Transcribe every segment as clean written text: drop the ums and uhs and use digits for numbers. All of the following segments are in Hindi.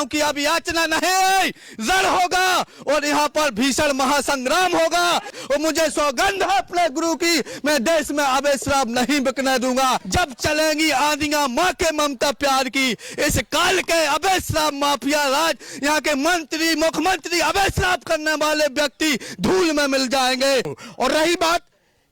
हूं कि अब याचना नहीं, रण होगा और यहाँ पर भीषण महासंग्राम होगा। और मुझे सौगंध है अपने गुरु की, मैं देश में अवैध शराब नहीं बिकने दूंगा। जब चलेंगी आंधियां माँ के ममता प्यार की, इस काल के अवैध शराब माफिया राज, यहाँ के मंत्री मुख्यमंत्री अवैध शराब करने वाले व्यक्ति धूल में मिल जाएंगे। और रही बात,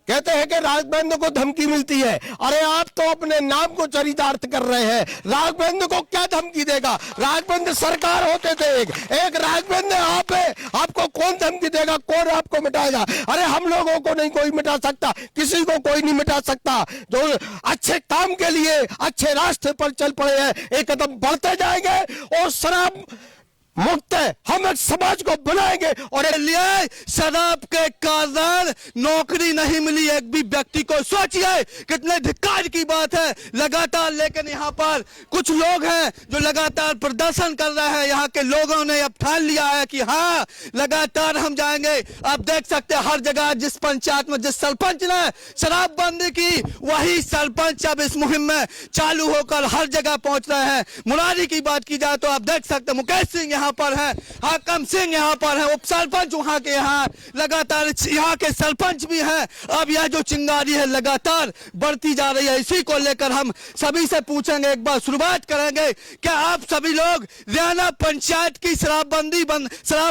कहते हैं कि राघवेंद्र को धमकी मिलती है। अरे आप तो अपने नाम को चरितार्थ कर रहे हैं, राघवेंद्र को क्या धमकी देगा? राघवेंद्र सरकार होते थे, एक राघवेंद्र आप है, आपको कौन धमकी देगा? कौन आपको मिटाएगा? अरे हम लोगों को नहीं कोई मिटा सकता, किसी को कोई नहीं मिटा सकता। जो अच्छे काम के लिए अच्छे रास्ते पर चल पड़े हैं, एक कदम बढ़ते जाएंगे और शराब मुक्त हम एक समाज को बनाएंगे। और लिए शराब के कारण नौकरी नहीं मिली एक भी व्यक्ति को, सोचिए कितने धिक्कार की बात है लगातार। लेकिन यहाँ पर कुछ लोग हैं जो लगातार प्रदर्शन कर रहे हैं। यहाँ के लोगों ने अब ठान लिया है कि हाँ लगातार हम जाएंगे। आप देख सकते हैं हर जगह जिस पंचायत में जिस सरपंच ने शराबबंदी की, वही सरपंच अब इस मुहिम में चालू होकर हर जगह पहुंच रहे हैं। मुरारी की बात की जाए तो आप देख सकते हैं मुकेश सिंह यहाँ पर है, हाकम सिंह यहाँ पर है, उप सरपंच वहाँ के यहाँ लगातार यहाँ के सरपंच भी हैं। अब यह जो चिंगारी है लगातार बढ़ती जा रही है। इसी को लेकर हम सभी से पूछेंगे, एक बार शुरुआत करेंगे, क्या आप सभी लोग रियाना पंचायत की शराब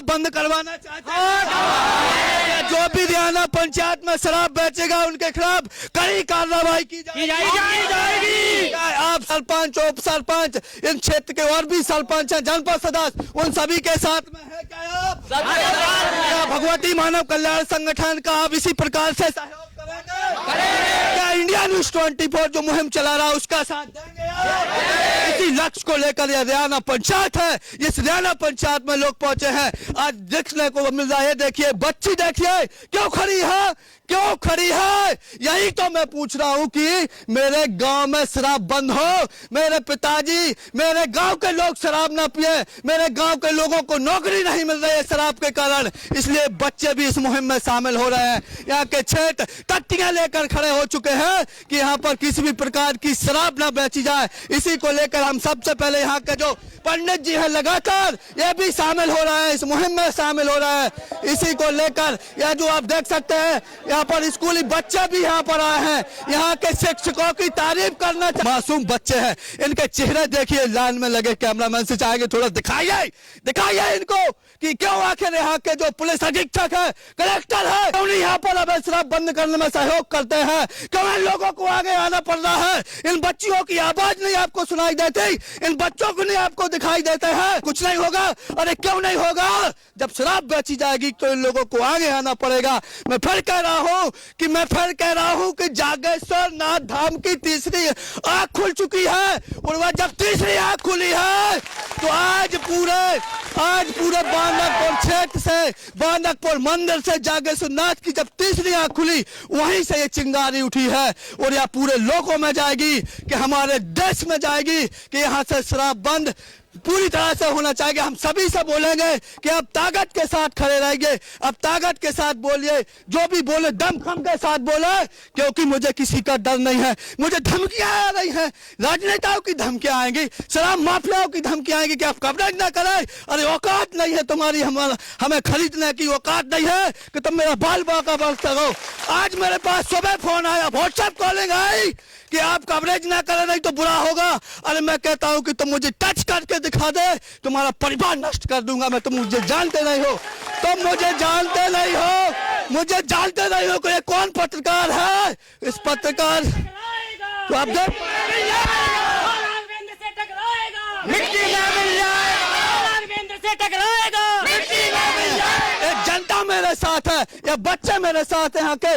बंद करवाना चाहते हैं? जो भी रियाना पंचायत में शराब बेचेगा उनके खिलाफ कड़ी कार्रवाई की जाएगी। आप सरपंच उप सरपंच इन क्षेत्र के और भी सरपंच हैं, जनपद सदस्य, उन सभी के साथ में है क्या आप? क्या भगवती मानव कल्याण संगठन का आप इसी प्रकार से सहयोग करेंगे? क्या इंडिया न्यूज 24 जो मुहिम चला रहा है उसका साथ देंगे आप? इसी लक्ष्य को लेकर यह रियाना पंचायत है, इस रियाना पंचायत में लोग पहुंचे हैं। आज देखने को मिल रहा है, देखिए बच्ची देखिए क्यों खड़ी है, क्यों खड़ी है? यही तो मैं पूछ रहा हूं कि मेरे गांव में शराब बंद हो, मेरे पिताजी, मेरे गांव के लोग शराब ना पिए, मेरे गांव के लोगों को नौकरी नहीं मिल रही है शराब के कारण, इसलिए बच्चे भी इस मुहिम में शामिल हो रहे हैं। यहाँ के क्षेत्र तख्तियां लेकर खड़े हो चुके हैं कि यहाँ पर किसी भी प्रकार की शराब ना बेची जाए। इसी को लेकर हम सबसे पहले यहाँ के जो पंडित जी हैं लगातार ये भी शामिल हो रहा है, इस मुहिम में शामिल हो रहा है। इसी को लेकर यह जो आप देख सकते हैं यहाँ पर स्कूली बच्चे भी यहाँ पर आए हैं, यहाँ के शिक्षकों की तारीफ करना। मासूम बच्चे हैं, इनके चेहरे देखिए लाइन में लगे। कैमरामैन से चाहेंगे थोड़ा दिखाइए इनको कि क्यों आखिर यहाँ के जो पुलिस अधीक्षक है, कलेक्टर है, क्यों नहीं यहाँ पर अवैध शराब बंद करने में सहयोग करते हैं? क्यों इन लोगों को आगे आना पड़ रहा है? इन बच्चियों की आवाज नहीं आपको सुनाई देती, इन बच्चों को नहीं आपको दिखाई देते हैं? कुछ नहीं होगा। अरे क्यों नहीं होगा? जब शराब बेची जाएगी तो इन लोगों को आगे आना पड़ेगा। मैं फिर कह रहा हूँ कि जागेश्वर नाथ धाम की तीसरी आंख खुल चुकी है, और वह जब तीसरी आंख खुली है तो आज पूरे बांदकपुर क्षेत्र से, बांदकपुर मंदिर से जागेश्वर नाथ की जब तीसरी आंख खुली, वहीं से ये चिंगारी उठी है और यह पूरे लोगों में जाएगी, कि हमारे देश में जाएगी कि यहाँ से शराब बंद पूरी तरह से होना चाहिए। हम सभी से बोलेंगे कि अब ताकत के साथ खड़े रहेंगे, अब ताकत के साथ बोलिए, जो भी बोले दमखम के साथ बोले, क्योंकि मुझे किसी का डर नहीं है। मुझे धमकियां आ रही हैं, राजनेताओं की धमकियां आएंगी, शराब माफियाओं की धमकियां आएंगी कि आप कवरेज ना करें। अरे औकात नहीं है तुम्हारी, हमें खरीदने की औकात नहीं है कि तुम मेरा बाल बाका बढ़ सको। आज मेरे पास सुबह फोन आया, व्हाट्सएप कॉलिंग आई कि आप कवरेज ना करें नहीं तो बुरा होगा। अरे मैं कहता हूं कि तुम मुझे टच करके दिखा दे, तुम्हारा परिवार नष्ट कर दूंगा मैं। तुम मुझे जानते नहीं हो, मुझे जानते नहीं हो कि ये कौन पत्रकार है। इस पत्रकार तो आप देख जनता मेरे साथ है, या बच्चे मेरे साथ है, यहाँ के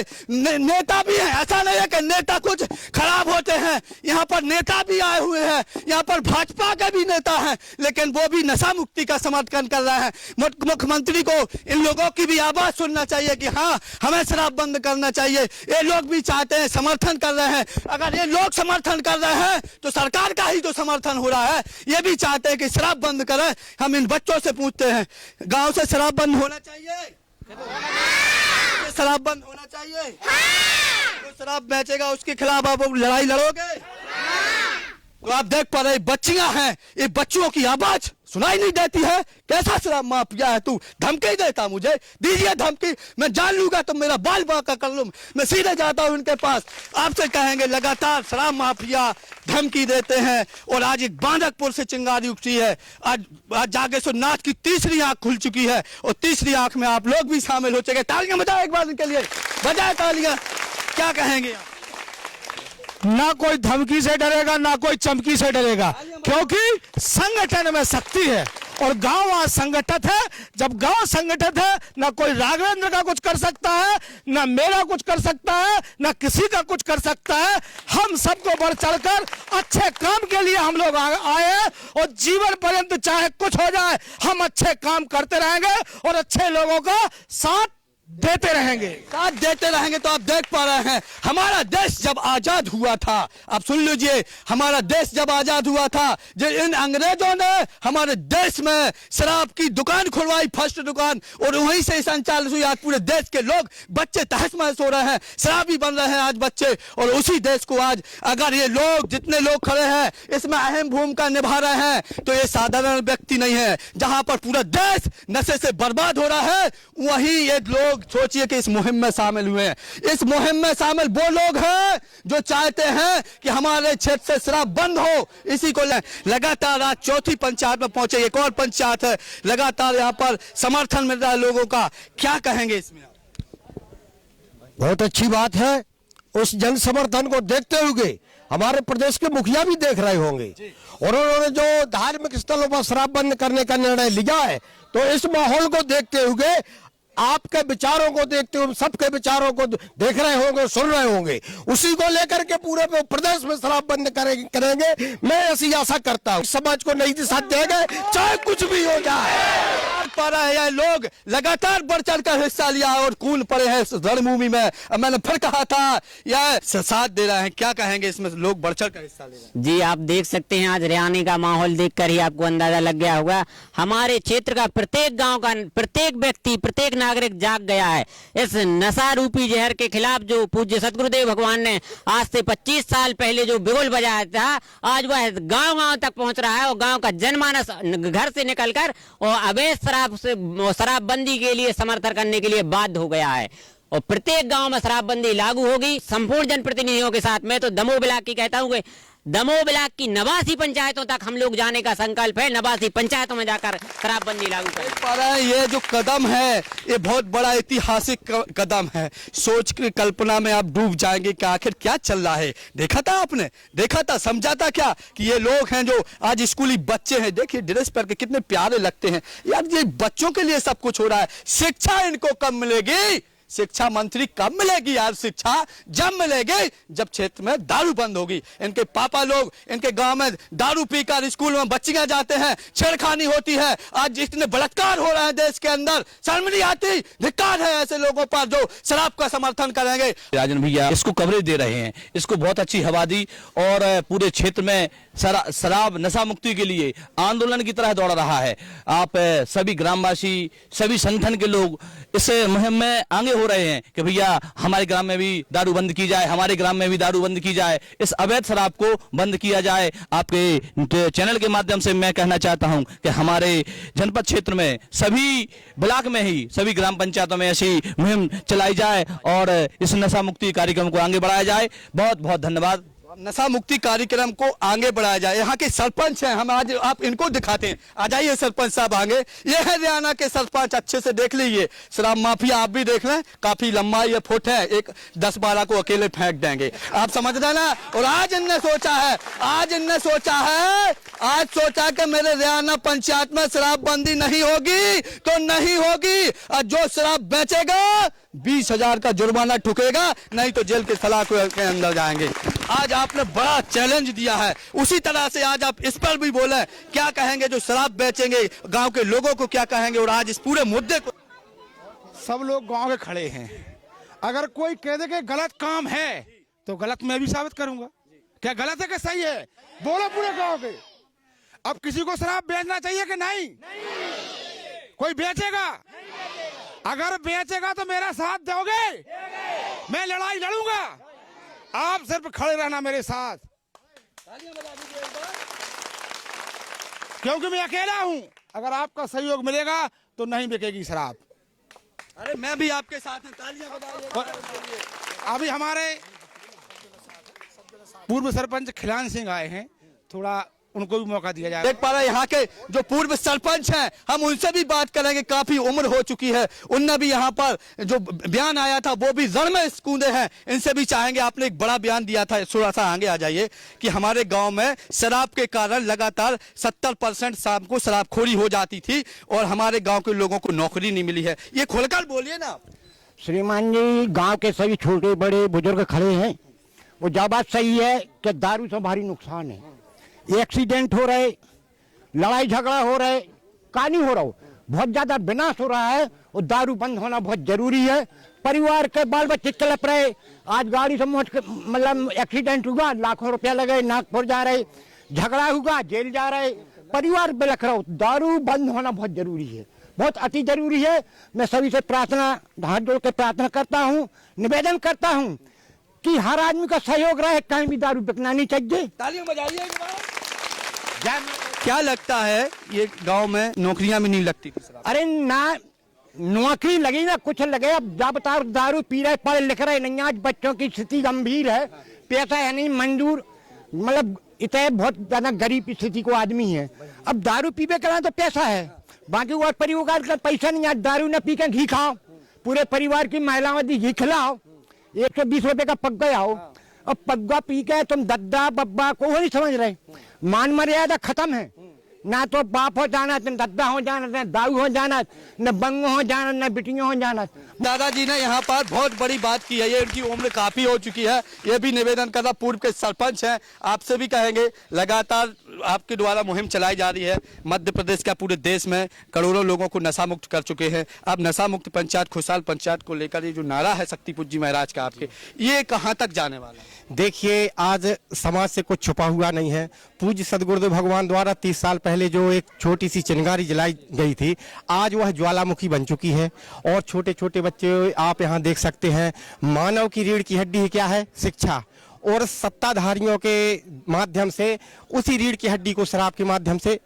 नेता भी हैं। ऐसा नहीं है कि नेता कुछ खराब होते हैं, यहाँ पर नेता भी आए हुए हैं, यहाँ पर भाजपा के भी नेता हैं, लेकिन वो भी नशा मुक्ति का समर्थन कर रहे हैं। मुख्यमंत्री को इन लोगों की भी आवाज सुनना चाहिए कि हाँ हमें शराब बंद करना चाहिए। ये लोग भी चाहते हैं, समर्थन कर रहे हैं। अगर ये लोग समर्थन कर रहे हैं तो सरकार का ही तो समर्थन हो रहा है। ये भी चाहते हैं कि शराब बंद करें। हम इन बच्चों से पूछते हैं, गांव से शराब बंद होना चाहिए? शराब बंद होना चाहिए? जो शराब बेचेगा उसके खिलाफ आप लड़ाई लड़ोगे? तो आप देख पा रहे बच्चियां हैं, ये बच्चियों की आवाज सुनाई नहीं देती है। कैसा शराब माफिया है तू, धमकी देता मुझे, दीजिए धमकी, मैं जान लूंगा तो मेरा बाल बाका कर लूं। मैं सीधे जाता हूं उनके पास, आपसे कहेंगे लगातार शराब माफिया धमकी देते हैं। और आज एक बांधकपुर से चिंगारी उठी है, आज जागेश्वर नाथ की तीसरी आंख खुल चुकी है और तीसरी आंख में आप लोग भी शामिल हो चुके। तालियां बजाओ एक बार इनके लिए, बजाए तालियां। क्या कहेंगे आप? ना कोई धमकी से डरेगा, ना कोई चमकी से डरेगा, क्योंकि संगठन में शक्ति है और गांव आज संगठित है। जब गांव संगठित है, ना कोई राघवेंद्र का कुछ कर सकता है, ना मेरा कुछ कर सकता है, ना किसी का कुछ कर सकता है। हम सबको बढ़ चढ़कर अच्छे काम के लिए हम लोग आए हैं और जीवन पर्यंत चाहे कुछ हो जाए हम अच्छे काम करते रहेंगे और अच्छे लोगों का साथ देते रहेंगे, साथ देते रहेंगे। तो आप देख पा रहे हैं हमारा देश जब आजाद हुआ था, आप सुन लीजिए, हमारा देश जब आजाद हुआ था, जो इन अंग्रेजों ने हमारे देश में शराब की दुकान खुलवाई, फर्स्ट दुकान, और वहीं से संचालित हुई। आज पूरे देश के लोग, बच्चे तहस महस हो रहे हैं, शराबी बन रहे हैं आज बच्चे। और उसी देश को आज अगर ये लोग, जितने लोग खड़े हैं, इसमें अहम भूमिका निभा रहे हैं, तो ये साधारण व्यक्ति नहीं है। जहां पर पूरा देश नशे से बर्बाद हो रहा है, वहीं ये लोग सोचिए कि इस मुहिम में शामिल हुए हैं। इस मुहिम में शामिल वो लोग हैं जो चाहते हैं कि हमारे क्षेत्र से शराब बंद हो। इसी को लगातार आज चौथी पंचायत में पहुंचे, एक और पंचायत है, लगातार यहां पर समर्थन मिल रहा है लोगों का। क्या कहेंगे इसमें? बहुत अच्छी बात है। उस जन समर्थन को देखते हुए हमारे प्रदेश के मुखिया भी देख रहे होंगे और उन्होंने जो धार्मिक स्थलों पर शराब बंद करने का निर्णय लिया है, तो इस माहौल को देखते हुए, आपके विचारों को देखते हुए, सबके विचारों को देख रहे होंगे, सुन रहे होंगे, उसी को लेकर के पूरे प्रदेश में शराब बंद करेंगे। मैं ऐसी आशा करता हूँ, समाज को नई दिशा देंगे, चाहे कुछ भी हो जाए। पर है लोग लगातार बढ़ चढ़ कर हिस्सा लिया और कूद पड़े हैं रणभूमि में। मैंने फिर कहा था यह साथ दे रहे हैं। क्या कहेंगे इसमें, लोग बढ़ चढ़ कर हिस्सा ले रहे हैं? जी, आप देख सकते हैं आज हरियाणा का माहौल देखकर ही आपको अंदाजा लग गया होगा। हमारे क्षेत्र का प्रत्येक गांव का प्रत्येक व्यक्ति, प्रत्येक नागरिक जाग गया है इस नशा रूपी जहर के खिलाफ। जो पूज्य सतगुरुदेव भगवान ने आज से 25 साल पहले जो बिगुल बजाया था, आज वह गांव गांव तक पहुंच रहा है और गांव का जनमानस घर से निकलकर और अवैध शराबबंदी के लिए समर्थन करने के लिए बाध्य हो गया है और प्रत्येक गांव में शराबबंदी लागू होगी। संपूर्ण जनप्रतिनिधियों के साथ मैं तो दमोह ब्लॉक की कहता हूँ, दमोह ब्लॉक की 89 पंचायतों तक हम लोग जाने का संकल्प है। 89 पंचायतों में जाकर शराबबंदी लागू करें। ये जो कदम है, ये बहुत बड़ा ऐतिहासिक कदम है। सोच की कल्पना में आप डूब जाएंगे कि आखिर क्या चल रहा है। देखा था आपने, देखा था, समझा था क्या कि ये लोग हैं जो आज स्कूली बच्चे हैं, देखिए ड्रेस पहन के कितने प्यारे लगते हैं यार। ये बच्चों के लिए सब कुछ हो रहा है। शिक्षा इनको कब मिलेगी? शिक्षा मंत्री कब मिलेगी यार? शिक्षा जब मिलेगी जब क्षेत्र में दारू बंद होगी। इनके पापा लोग इनके गांव में दारू पीकर स्कूल में बच्चियां जाते हैं, छेड़खानी होती है। आज जितने बलात्कार हो रहे हैं देश के अंदर, शर्म नहीं आती? धिक्कार है ऐसे लोगों पर जो शराब का समर्थन करेंगे। राजन भैया इसको कवरेज दे रहे हैं, इसको बहुत अच्छी हवा दी और पूरे क्षेत्र में शराब नशा मुक्ति के लिए आंदोलन की तरह दौड़ रहा है। आप सभी ग्रामवासी, सभी संगठन के लोग इस मुहिम में आगे हो रहे हैं कि भैया हमारे ग्राम में भी दारू बंद की जाए, हमारे ग्राम में भी दारू बंद की जाए, इस अवैध शराब को बंद किया जाए। आपके चैनल के माध्यम से मैं कहना चाहता हूं कि हमारे जनपद क्षेत्र में सभी ब्लॉक में ही, सभी ग्राम पंचायतों में ऐसी मुहिम चलाई जाए और इस नशा मुक्ति कार्यक्रम को आगे बढ़ाया जाए। बहुत बहुत धन्यवाद। नशा मुक्ति कार्यक्रम को आगे बढ़ाया जाए। यहाँ के सरपंच हैं, हम आज आप इनको दिखाते हैं। आ जाइए सरपंच साहब आगे। ये है हरियाणा के सरपंच, अच्छे से देख लीजिए। शराब माफिया आप भी देख लें, काफी लंबा ये फुट है, एक 10-12 को अकेले फेंक देंगे, आप समझ रहे ना। और आज इनने सोचा है, आज सोचा कि मेरे हरियाणा पंचायत में शराबबंदी नहीं होगी तो नहीं होगी, और जो शराब बेचेगा 20,000 का जुर्माना ठुकेगा, नहीं तो जेल के सलाखों के अंदर जाएंगे। आज आपने बड़ा चैलेंज दिया है, उसी तरह से आज आप इस पर भी बोले। क्या कहेंगे जो शराब बेचेंगे, गांव के लोगों को क्या कहेंगे? और आज इस पूरे मुद्दे को सब लोग गांव के खड़े हैं। अगर कोई कह दे कि गलत काम है तो गलत मैं भी साबित करूंगा। क्या गलत है कि सही है? बोलो पूरे गांव के। अब किसी को शराब बेचना चाहिए कि नहीं? कोई बेचेगा? अगर बेचेगा तो मेरा साथ दोगे? मैं लड़ाई लड़ूंगा, आप सिर्फ खड़े रहना मेरे साथ। क्योंकि मैं अकेला हूं, अगर आपका सहयोग मिलेगा तो नहीं बिकेगी शराब। अरे मैं भी आपके साथ हूं, तालियां बजाइए। अभी हमारे पूर्व सरपंच खिलान सिंह आए हैं, थोड़ा उनको भी मौका दिया जाए। देख पा रहे हैं यहाँ के जो पूर्व सरपंच हैं, हम उनसे भी बात करेंगे, काफी उम्र हो चुकी है, उनने भी यहाँ पर जो बयान आया था वो भी रण में कूदे हैं, इनसे भी चाहेंगे। आपने एक बड़ा बयान दिया था, थोड़ा सा आगे आ जाइए, कि हमारे गांव में शराब के कारण लगातार 70% शाम को शराबखोरी हो जाती थी और हमारे गांव के लोगों को नौकरी नहीं मिली है। ये खोलकर बोलिए ना। श्रीमान जी, गांव के सभी छोटे बड़े बुजुर्ग खड़े हैं, वो जो बात सही है कि दारू से भारी नुकसान है। एक्सीडेंट हो रहे, लड़ाई झगड़ा हो रहे, का नहीं हो रहा हो, बहुत ज्यादा विनाश हो रहा है और दारू बंद होना बहुत जरूरी है। परिवार के बाल बच्चे कलप रहे, आज गाड़ी से मतलब एक्सीडेंट हुआ, लाखों रुपया लगे, नागपुर जा रहे, झगड़ा हुआ, जेल जा रहे, परिवार बिलख रहा हो। दारू बंद होना बहुत जरूरी है, बहुत अति जरूरी है। मैं सभी से प्रार्थना, हाथ जोड़ के प्रार्थना करता हूँ, निवेदन करता हूँ कि हर आदमी का सहयोग रहे, कहीं भी दारू बिकना नहीं चाहिए। तालियां बजाइए एक बार। क्या लगता है ये गांव में नौकरियां भी नहीं लगती थी? अरे ना, नौकरी लगी ना कुछ लगे, अब जब तक दारू पी रहे, पढ़े लिख रहे नहीं, आज बच्चों की स्थिति गंभीर है, पैसा है नहीं, मंजूर मतलब इतने बहुत ज्यादा गरीब स्थिति को आदमी है। अब दारू पीबे करा तो पैसा है, बाकी वो परिवार का पैसा नहीं है। दारू न पी के घी खाओ, पूरे परिवार की महिलाओं दी घी खिलाओ, 120 रुपए का पग्गा आओ, अब पग्गा पी के तुम दद्दा बब्बा को नहीं समझ रहे। मान मर्यादा खत्म है, ना तो बाप हो जाना, न दद्दा हो जाना, न दाऊ हो जाना, न बंगो हो जाना, न बिटियों हो जाना। दादाजी ने यहाँ पर बहुत बड़ी बात की है, ये उनकी उम्र काफी हो चुकी है, ये भी निवेदन करना, पूर्व के सरपंच हैं, आपसे भी कहेंगे, लगातार आपके द्वारा मुहिम चलाई जा रही है। मध्य प्रदेश का पूरे देश में करोड़ों लोगों को नशा मुक्त कर चुके हैं। अब नशा मुक्त पंचायत, खुशहाल पंचायत को लेकर ये जो नारा है शक्तिपुर जी महाराज का आपके, ये कहाँ तक जाने वाला है? देखिए, आज समाज से कुछ छुपा हुआ नहीं है। पूज्य सदगुरुदेव भगवान द्वारा 30 साल पहले जो एक छोटी सी चिंगारी जलाई गई थी, आज वह ज्वालामुखी बन चुकी है। और छोटे छोटे बच्चे आप यहाँ देख सकते हैं। मानव की रीढ़ की हड्डी क्या है? शिक्षा। और सत्ताधारियों के माध्यम से उसी रीढ़ की हड्डी को शराब के माध्यम से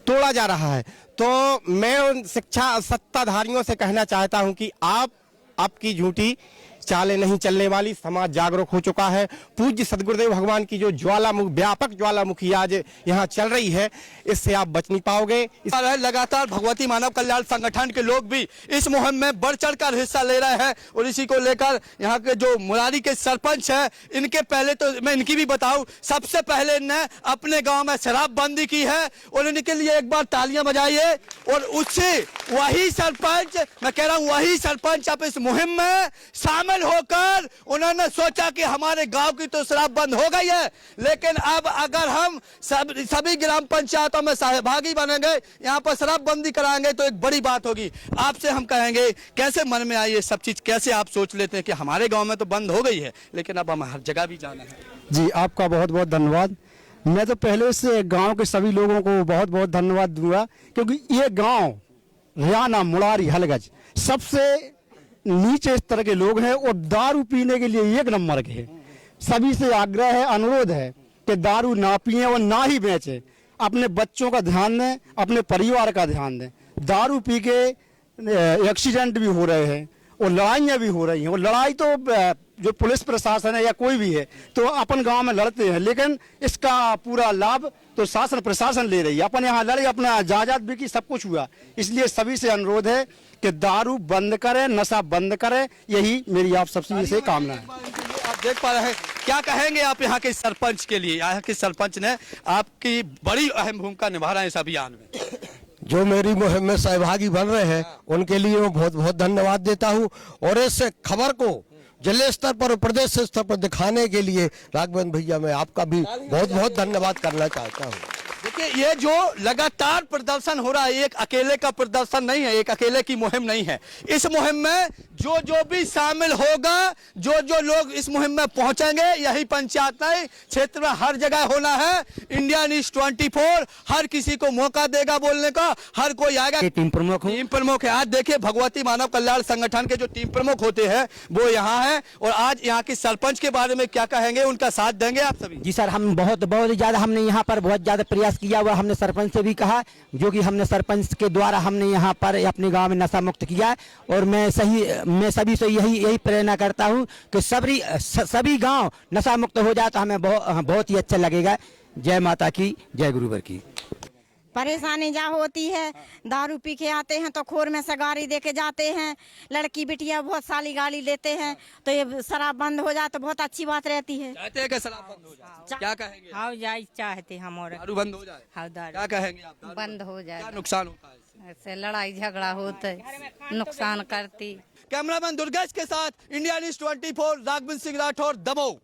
तोड़ा जा रहा है। तो मैं उन शिक्षा सत्ताधारियों से कहना चाहता हूं कि आपकी झूठी चालें नहीं चलने वाली, समाज जागरूक हो चुका है। पूज्य सदगुरुदेव भगवान की जो ज्वालामुखी, व्यापक ज्वालामुखी आज यहाँ चल रही है, इससे आप बच नहीं पाओगे। लगातार भगवती मानव कल्याण संगठन के लोग भी इस मुहिम में बढ़ चढ़कर हिस्सा ले रहे हैं और इसी को लेकर यहाँ के जो मुरारी के सरपंच हैं, इनके पहले तो मैं इनकी भी बताऊं, सबसे पहले इन्हें अपने गाँव में शराबबंदी की है और इनके लिए एक बार तालियां बजाइए। और उससे वही सरपंच, मैं कह रहा हूँ वही सरपंच अब इस मुहिम में शामिल होकर उन्होंने सोचा कि हमारे गांव की तो शराब बंद हो गई है, लेकिन अब अगर हम सभी ग्राम पंचायतों में सहभागी बनेंगे, यहाँ पर शराबबंदी कराएंगे तो एक बड़ी बात होगी। आपसे हम कहेंगे, कैसे मन में आई ये सब चीज, कैसे आप सोच लेते हैं कि हमारे गांव में तो बंद हो गई है लेकिन अब हम हर जगह भी जाना है? जी, आपका बहुत बहुत धन्यवाद। मैं तो पहले से गांव के सभी लोगों को बहुत बहुत धन्यवाद दूंगा, क्योंकि ये गांव रियाना, मुरारी, हलगज सबसे नीचे स्तर के लोग हैं और दारू पीने के लिए एक नंबर के हैं। सभी से आग्रह है, अनुरोध है कि दारू ना पिए और ना ही बेचें। अपने बच्चों का ध्यान दें, अपने परिवार का ध्यान दें। दारू पी के एक्सीडेंट भी हो रहे हैं और लड़ाइयाँ भी हो रही हैं। और लड़ाई तो जो पुलिस प्रशासन है या कोई भी है तो अपन गांव में लड़ते हैं, लेकिन इसका पूरा लाभ तो शासन प्रशासन ले रही है। अपन यहाँ लड़े, अपना जायदाद बिकी, सब कुछ हुआ। इसलिए सभी से अनुरोध है कि दारू बंद करें, नशा बंद करें, यही मेरी आप सबसे से कामना है। आप देख पा रहे हैं, क्या कहेंगे आप यहाँ के सरपंच के लिए? यहाँ के सरपंच ने आपकी बड़ी अहम भूमिका निभा रहे हैं इस अभियान में। जो मेरी मुहिम में सहभागी बन रहे हैं उनके लिए मैं बहुत बहुत धन्यवाद देता हूं। और इस खबर को जिले स्तर पर और प्रदेश स्तर पर दिखाने के लिए राघवेंद्र भैया, मैं आपका भी बहुत बहुत धन्यवाद करना चाहता हूं। देखिए ये जो लगातार प्रदर्शन हो रहा है, एक अकेले का प्रदर्शन नहीं है, एक अकेले की मुहिम नहीं है। इस मुहिम में जो भी शामिल होगा, जो लोग इस मुहिम में पहुंचेंगे, यही पंचायत नहीं क्षेत्र में हर जगह होना है। इंडिया न्यूज़ 24 हर किसी को मौका देगा बोलने का, हर कोई आएगा। टीम प्रमुख हूँ। टीम प्रमुख है। आज देखिए भगवती मानव कल्याण संगठन के जो टीम प्रमुख होते हैं वो यहाँ है, और आज यहाँ की सरपंच के बारे में क्या कहेंगे, उनका साथ देंगे आप सभी? जी सर, हम बहुत ज्यादा हमने यहाँ पर बहुत ज्यादा प्रयास किया हुआ, हमने सरपंच से भी कहा, जो कि हमने सरपंच के द्वारा हमने यहाँ पर अपने गांव में नशा मुक्त किया है। और मैं सभी से यही प्रेरणा करता हूँ कि सभी गांव नशा मुक्त हो जाए तो हमें बहुत ही अच्छा लगेगा। जय माता की, जय गुरुवर की। परेशानी जा होती है, दारू पी के आते हैं तो खोर में से गाड़ी दे के जाते हैं, लड़की बिटिया बहुत साली गाड़ी लेते हैं, तो ये शराब बंद हो जाए तो बहुत अच्छी बात रहती है। चाहते हैं कि शराब बंद हो जाए, क्या कहेंगे? हाँ जाए चाहते हम, और दारू बंद हो जाए, हाँ दारू क्या कहेंगे आप? दारू बंद हो जाए, क्या नुकसान होता है इससे? ऐसे लड़ाई झगड़ा होता है, नुकसान करती। कैमरामैन दुर्गेश के साथ इंडिया न्यूज़ 24 राघविंद्र सिंह राठौर, दमोह।